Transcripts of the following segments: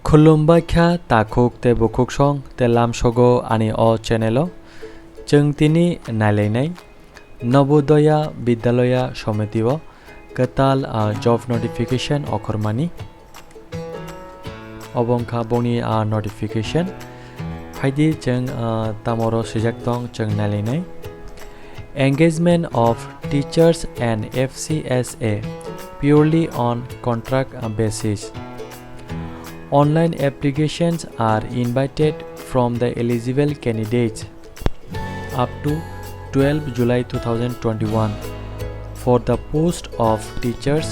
खुलुमबाय ख्या ताखुक ते बुखुक सं ते लामसगो आनि अ चेनेलो जों तिनि नायलायनाय नवोदया विद्यालया समितिओ कताल जब नोटिफिकेशन अखरमानि अबंखा बनि नोटिफिकेशन फाइदि जों तामरो सिजाक दं जों नायलायनाय engagement of teachers and FCSA purely on contract basis. Online applications are invited from the eligible candidates up to 12 July 2021 for the post of teachers,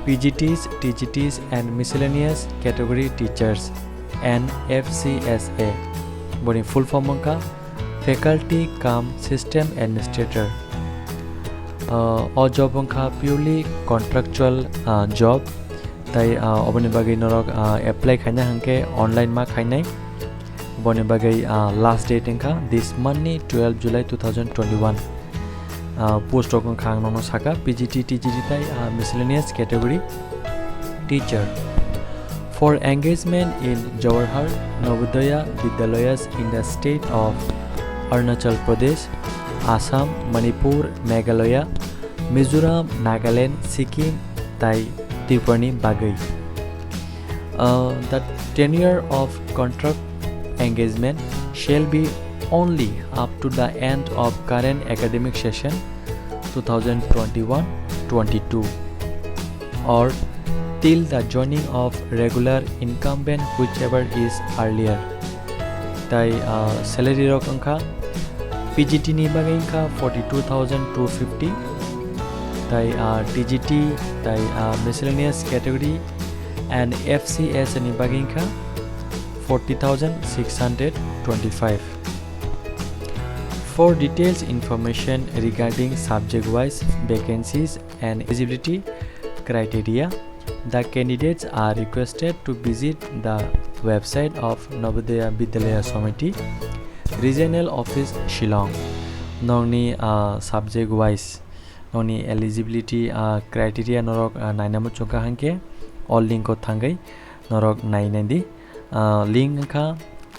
PGTs, TGTs and miscellaneous category teachers and FCSA. Boni full form ka faculty cum system administrator. Job purely contractual job. Tai oboni bagai norok apply khaina hangke online ma khainai. Boni bagai last date engka this Monday 12 July 2021. Post okon khang nono saka PGT TGT tai miscellaneous category teacher. For engagement in Jawahar Navodaya Vidyalayas in the state of Arunachal Pradesh, Assam, Manipur, Meghalaya, Mizoram, Nagaland, Sikkim, tai Tripura bagai. The tenure of contract engagement shall be only up to the end of current academic session 2021-22 or till the joining of regular incumbent whichever is earlier. Tai salary rokangka PGT ni bagangka 42,250. Tai TGT tai miscellaneous category and FCS ni bagangka 40,625. For details information regarding subject-wise vacancies and eligibility criteria, the candidates are requested to visit the website of Navodaya Vidyalaya Samiti, Regional Office Shillong. Nongni subject-wise, nongni eligibility criteria norok nainamu chungka hangke all link ko thangai norok nainandi link ka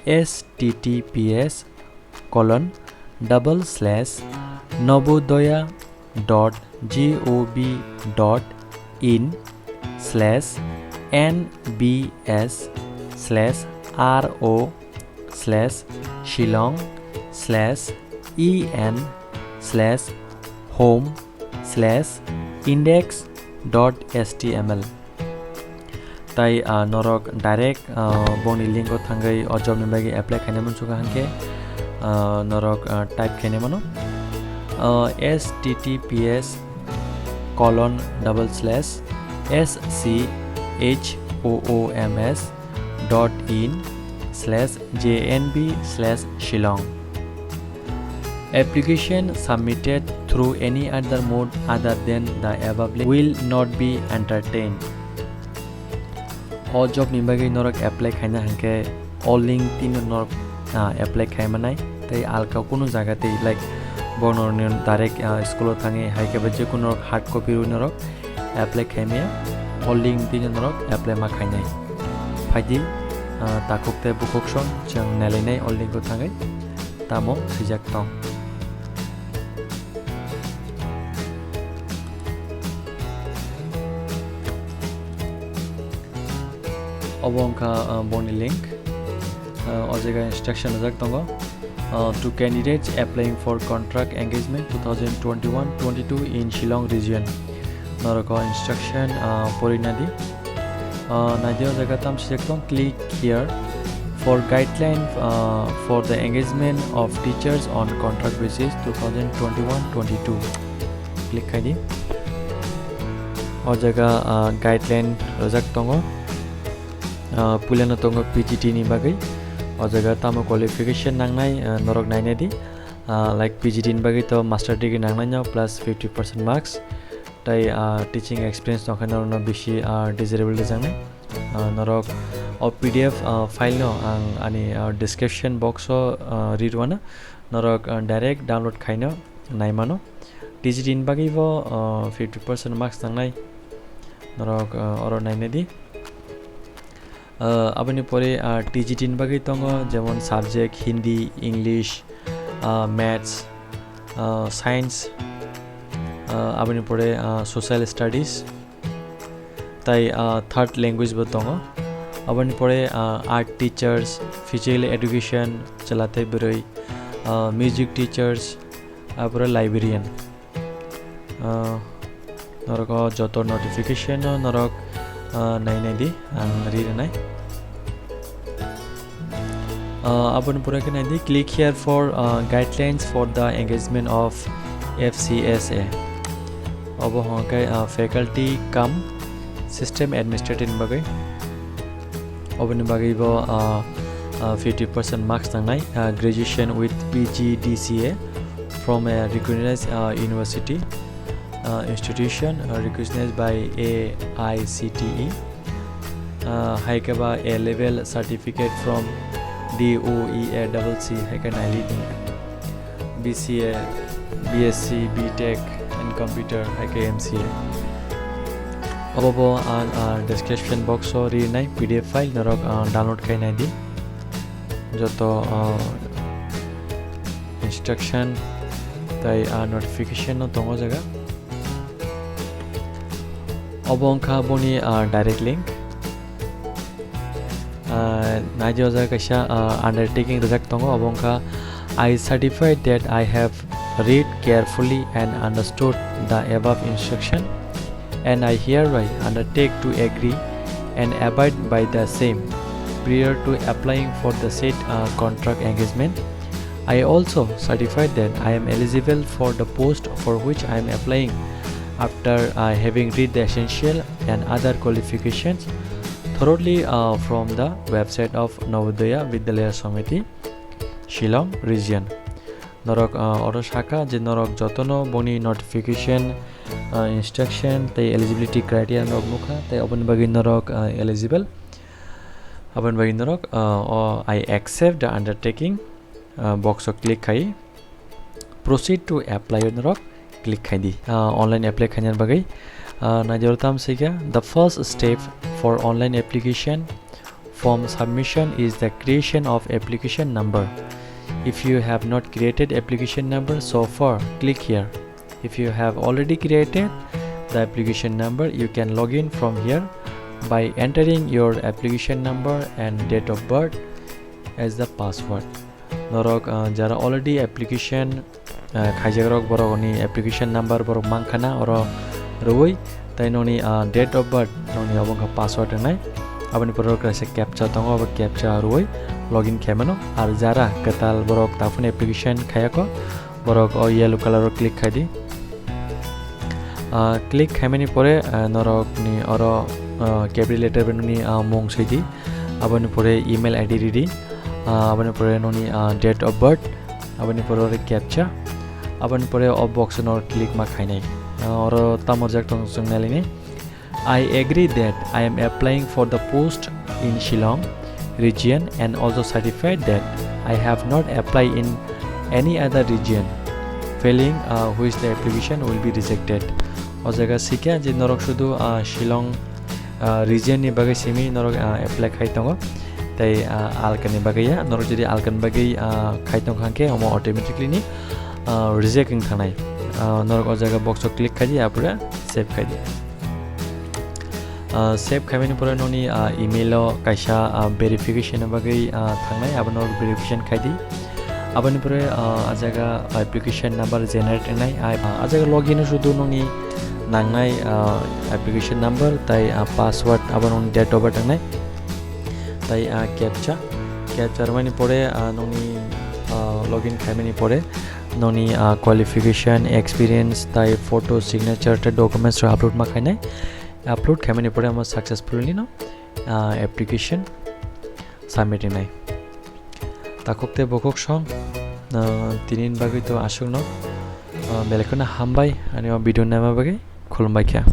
https://nbs/aro/shillong/en/home/index.html. Tai norok direct boni link ko thangai o job ni bagi apply khaine man chuka hangke norok type khaine mano https://schoms.in/jnb/shillong. Application submitted through any other mode other than the above link will not be entertained. All job ni bagi norok apply khaina hangke all link tin norok apply khaimanai tai alka kuno jaga te like bonor direct school thangi haike baje kuno hard copy ru norok apply khaimia all link tin norok apply ma khainai phaidi takukte bukokson jang nalinai all link ko thangai tamo sijak tong. Obongka boni link ojega instruction jak tongo to candidates applying for contract engagement 2021-22 in Shillong region noroko instruction porinadi nadio jaga tam select click here for guideline for the engagement of teachers on contract basis 2021-22 click kadi ojaga guideline jak tongo pulana tongo PGT ni bagai ojaga tamo qualification nangnai norok nainai di like PGT ni bagai to master degree nangnai nya plus 50% marks tai teaching experience no khana no bishi desirable jangnai norok o PDF file no ang ani description box o read wana norok direct download khaina naimano TGT ni bagai bo 50% marks nangnai norok oro nainai di aboni pore TGT ni bagai tongo jemon subject Hindi English maths science aboni pore social studies tai third language bo tongo aboni pore art teachers physical education chalate beroi music teachers apore librarian norok joto notification norok nai di ang ri nai aboni pore ke nai di click here for guidelines for the engagement of FCSA abo honkai faculty cum system administrator bagai oboni bagai bo 50% marks nangnai graduation with PGDCA from a recognized university institution recognized by AICTE haikaba a level certificate from DOEACC haikanai leading BCA BSc BTech in computer haikai MCA abobo description box so ri nai PDF file norok download kai nai di joto instruction tai notification no tongo jaga obongkha boni direct link najo jaga kaisa undertaking reject tongo obongkha I certify that I have read carefully and understood the above instruction and I hereby undertake to agree and abide by the same prior to applying for the said contract engagement. I also certify that I am eligible for the post for which I am applying after having read the essential and other qualifications thoroughly from the website of Navodaya Vidyalaya Samiti, Shillong region. Norok oro shaka je norok jotono boni notification instruction tai eligibility criteria norok mukha tai open bagi norok eligible open bagi norok I accept the undertaking box of click khai proceed to apply norok click khai di online apply khanyan bagai najortam sega the first step for online application form submission is the creation of application number. If you have not created application number so far, click here. If you have already created the application number, you can log in from here by entering your application number and date of birth as the password. Norok jara already application khajagrok borogoni application number borok mangkhana oro roi tai noni date of birth noni abongka password nai aboni porok rasa captcha tongo aba captcha roi login kemano ar jara katal borok tafun application khayako borok o yellow color click khadi click khamani pore norok ni oro capital letter benoni mong sidi aboni pore email id ready aboni pore noni date of birth aboni pore captcha aboni pore o box nor click ma khainai oro tamorjak tong sungnalini I agree that I am applying for the post in Shillong region and also certified that I have not applied in any other region, failing which the application will be rejected. O jaga sikya je norok shudu Shillong region ni bagai simi norok apply khai tongo tai alkan ni bagai ya norok jodi alkan bagai khai tong khangke omo automatically ni rejecting thanai norok o jaga box click khai di apura save khai di save khamani pore noni email o kaisa verification bagai thangnai abano verification khaidi abani pore ajaga application number generate nai ajaga login sudu noni nangnai application number tai password abano date of birth nai tai captcha mani pore noni login khamani pore noni qualification experience tai photo signature ta documents ro upload ma khainai upload khamani pore amar successfully no application submit nai takokte bokok song tinin bagai to asuk no belekona hambai ani video nama bagai khulumbai kya